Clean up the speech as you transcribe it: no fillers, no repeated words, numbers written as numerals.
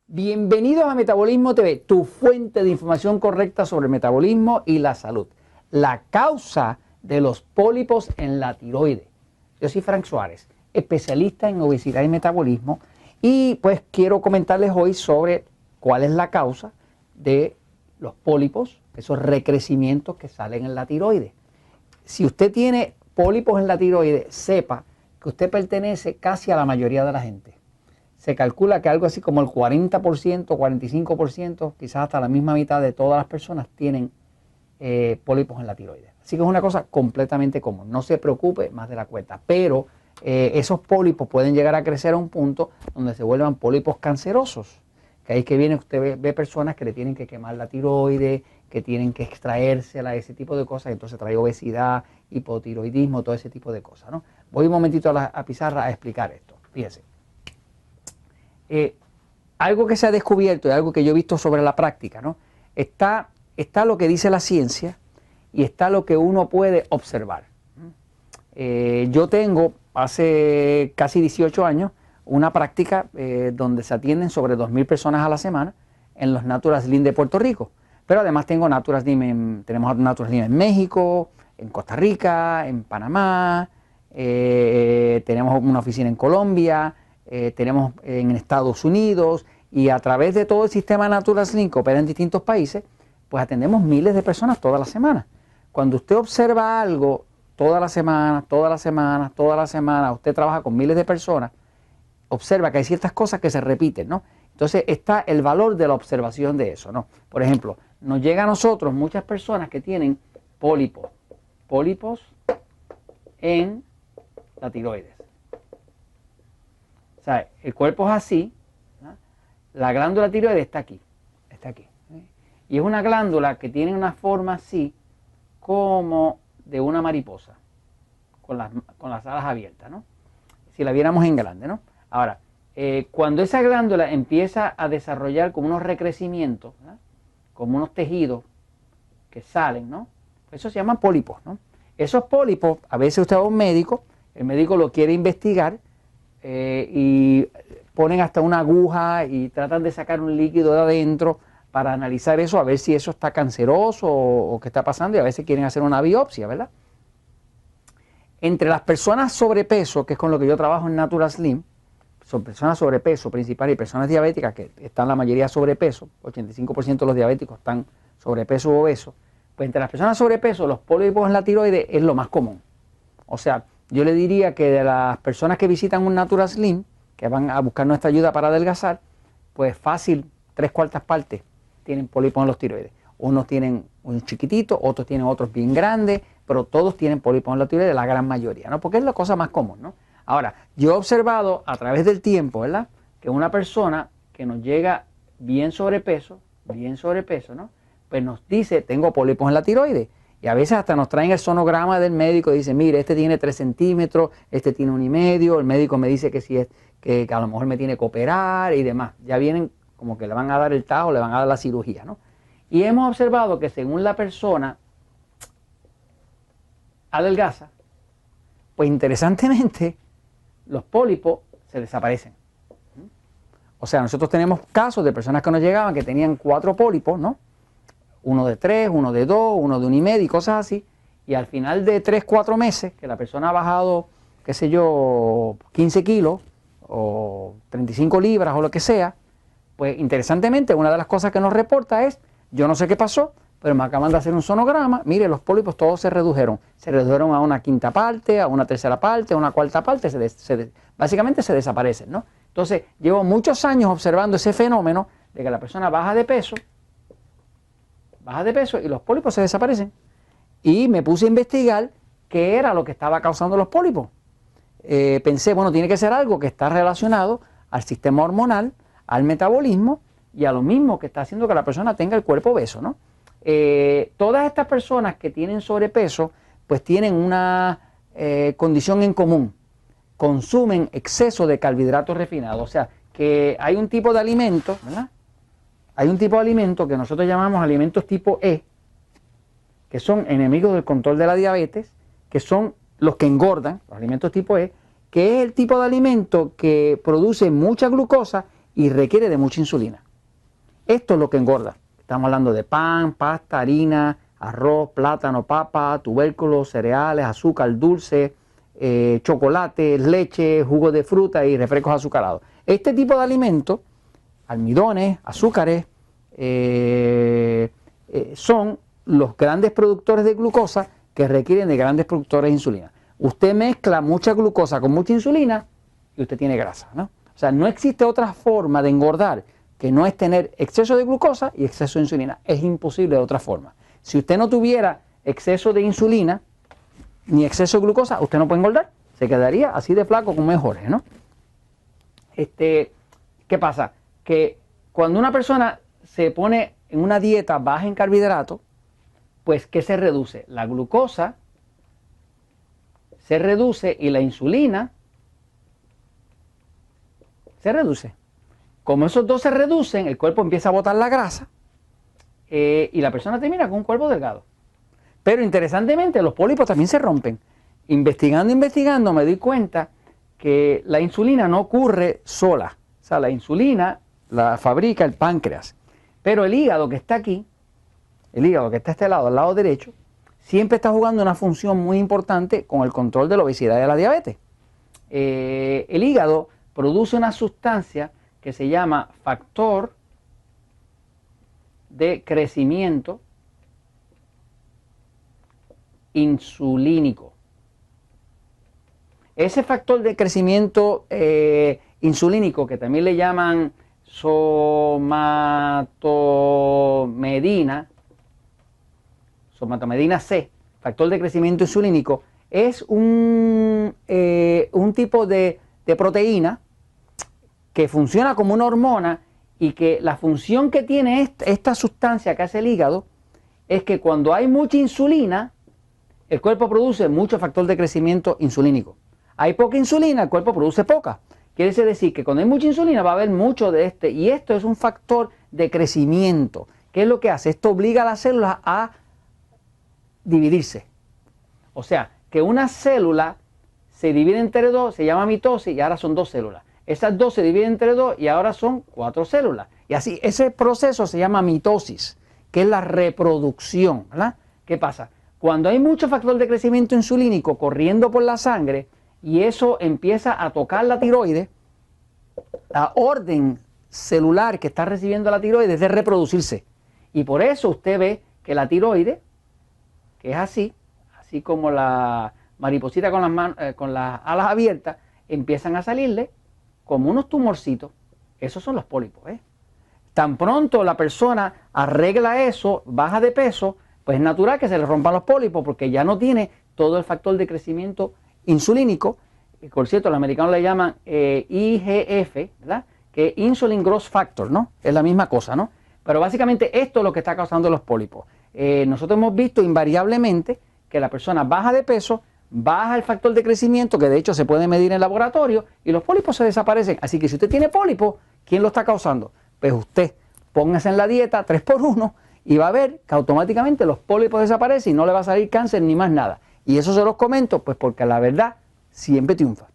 Bienvenidos a Metabolismo TV, tu fuente de información correcta sobre el metabolismo y la salud. La causa de los pólipos en la tiroides. Yo soy Frank Suárez, especialista en obesidad y metabolismo, y pues quiero comentarles hoy sobre cuál es la causa de los pólipos, esos recrecimientos que salen en la tiroides. Si usted tiene pólipos en la tiroides, sepa que usted pertenece casi a la mayoría de la gente. Se calcula que algo así como el 40%, 45%, quizás hasta la misma mitad de todas las personas tienen pólipos en la tiroides. Así que es una cosa completamente común. No se preocupe más de la cuenta. Pero esos pólipos pueden llegar a crecer a un punto donde se vuelvan pólipos cancerosos. Que ahí que viene, usted ve personas que le tienen que quemar la tiroides, que tienen que extraérsela, ese tipo de cosas. Entonces trae obesidad, hipotiroidismo, todo ese tipo de cosas, ¿no? Voy un momentito a la pizarra a explicar esto. Fíjense. Algo que se ha descubierto y algo que yo he visto sobre la práctica, ¿no? Está lo que dice la ciencia y está lo que uno puede observar. Yo tengo hace casi 18 años una práctica donde se atienden sobre 2.000 personas a la semana en los Natural Slim de Puerto Rico. Pero además tenemos Natural Slim en México, en Costa Rica, en Panamá, tenemos una oficina en Colombia, tenemos en Estados Unidos, y a través de todo el sistema Natural Slim que opera en distintos países, pues atendemos miles de personas todas las semanas. Cuando usted observa algo todas las semanas, usted trabaja con miles de personas, observa que hay ciertas cosas que se repiten, ¿no? Entonces está el valor de la observación de eso, ¿no? Por ejemplo, nos llega a nosotros muchas personas que tienen pólipos en la tiroides. O sea, el cuerpo es así, ¿no? La glándula tiroides está aquí, ¿eh? Y es una glándula que tiene una forma así como de una mariposa, con las alas abiertas, ¿no? Si la viéramos en grande, ¿no? Ahora, cuando esa glándula empieza a desarrollar como unos recrecimientos, ¿no? Como unos tejidos que salen, ¿no? Eso se llama pólipos, ¿no? Esos pólipos, a veces usted va a un médico, el médico lo quiere investigar, y ponen hasta una aguja y tratan de sacar un líquido de adentro para analizar eso, a ver si eso está canceroso o qué está pasando, y a veces quieren hacer una biopsia, ¿verdad? Entre las personas sobrepeso, que es con lo que yo trabajo en Natural Slim, son personas sobrepeso principal y personas diabéticas, que están la mayoría sobrepeso, 85% de los diabéticos están sobrepeso u obesos, pues entre las personas sobrepeso, los pólipos en la tiroides es lo más común. O sea, yo le diría que de las personas que visitan un Natural Slim, que van a buscar nuestra ayuda para adelgazar, pues fácil, 3/4 partes tienen pólipos en los tiroides. Unos tienen un chiquitito, otros tienen otros bien grandes, pero todos tienen pólipos en la tiroides, la gran mayoría, ¿no? Porque es la cosa más común, ¿no? Ahora, yo he observado a través del tiempo, ¿verdad?, que una persona que nos llega bien sobrepeso, ¿no?, pues nos dice, tengo pólipos en la tiroides. Y a veces hasta nos traen el sonograma del médico y dicen, mire, este tiene 3 centímetros, este tiene 1,5, el médico me dice que si es que a lo mejor me tiene que operar y demás. Ya vienen como que le van a dar el tajo, le van a dar la cirugía, ¿no? Y hemos observado que según la persona adelgaza, pues interesantemente los pólipos se desaparecen. O sea, nosotros tenemos casos de personas que nos llegaban que tenían 4 pólipos, ¿no? Uno de 3, uno de 2, uno de 1,5 y cosas así. Y al final de 3, 4 meses, que la persona ha bajado, qué sé yo, 15 kilos o 35 libras o lo que sea, pues interesantemente una de las cosas que nos reporta es, yo no sé qué pasó, pero me acaban de hacer un sonograma, mire, los pólipos todos se redujeron a una 1/5 parte, a una 1/3 parte, a una 1/4 parte, básicamente se desaparecen, ¿no? Entonces, llevo muchos años observando ese fenómeno de que la persona baja de peso y los pólipos se desaparecen. Y me puse a investigar qué era lo que estaba causando los pólipos. Pensé, bueno, tiene que ser algo que está relacionado al sistema hormonal, al metabolismo y a lo mismo que está haciendo que la persona tenga el cuerpo obeso, ¿no? Todas estas personas que tienen sobrepeso, pues tienen una condición en común. Consumen exceso de carbohidratos refinados. O sea, que hay un tipo de alimento, ¿verdad? Hay un tipo de alimento que nosotros llamamos alimentos tipo E, que son enemigos del control de la diabetes, que son los que engordan, los alimentos tipo E, que es el tipo de alimento que produce mucha glucosa y requiere de mucha insulina. Esto es lo que engorda. Estamos hablando de pan, pasta, harina, arroz, plátano, papa, tubérculos, cereales, azúcar dulce, chocolate, leche, jugo de fruta y refrescos azucarados. Este tipo de alimentos, almidones, azúcares, son los grandes productores de glucosa que requieren de grandes productores de insulina. Usted mezcla mucha glucosa con mucha insulina y usted tiene grasa, ¿no? O sea, no existe otra forma de engordar que no es tener exceso de glucosa y exceso de insulina. Es imposible de otra forma. Si usted no tuviera exceso de insulina ni exceso de glucosa, usted no puede engordar. Se quedaría así de flaco como es Jorge, ¿no? ¿Qué pasa? Que cuando una persona se pone en una dieta baja en carbohidratos, pues ¿qué se reduce? La glucosa se reduce y la insulina se reduce. Como esos dos se reducen, el cuerpo empieza a botar la grasa y la persona termina con un cuerpo delgado. Pero interesantemente los pólipos también se rompen. Investigando me doy cuenta que la insulina no ocurre sola. O sea, la insulina la fabrica el páncreas. Pero el hígado que está aquí, el hígado que está a este lado, al lado derecho, siempre está jugando una función muy importante con el control de la obesidad y de la diabetes. El hígado produce una sustancia que se llama factor de crecimiento insulínico. Ese factor de crecimiento insulínico, que también le llaman somatomedina C, factor de crecimiento insulínico, es un tipo de proteína que funciona como una hormona y que la función que tiene esta sustancia que hace el hígado es que cuando hay mucha insulina, el cuerpo produce mucho factor de crecimiento insulínico. Hay poca insulina, el cuerpo produce poca. Quiere decir que cuando hay mucha insulina va a haber mucho de y esto es un factor de crecimiento. ¿Qué es lo que hace? Esto obliga a las células a dividirse. O sea, que una célula se divide entre dos, se llama mitosis y ahora son dos células. Esas dos se dividen entre dos y ahora son 4 células. Y así, ese proceso se llama mitosis, que es la reproducción, ¿verdad? ¿Qué pasa? Cuando hay mucho factor de crecimiento insulínico corriendo por la sangre y eso empieza a tocar la tiroides, la orden celular que está recibiendo la tiroides es de reproducirse. Y por eso usted ve que la tiroides, que es así como la mariposita con las alas abiertas, empiezan a salirle como unos tumorcitos. Esos son los pólipos, ¿eh? Tan pronto la persona arregla eso, baja de peso, pues es natural que se le rompan los pólipos porque ya no tiene todo el factor de crecimiento insulínico. Por cierto, los americanos le llaman IGF, ¿verdad? Que es Insulin Growth Factor, ¿no? Es la misma cosa, ¿no? Pero básicamente esto es lo que está causando los pólipos. Nosotros hemos visto invariablemente que la persona baja de peso, baja el factor de crecimiento, que de hecho se puede medir en el laboratorio, y los pólipos se desaparecen. Así que si usted tiene pólipos, ¿quién lo está causando? Pues usted, póngase en la dieta 3x1 y va a ver que automáticamente los pólipos desaparecen y no le va a salir cáncer ni más nada. Y eso se los comento, pues porque la verdad siempre triunfa.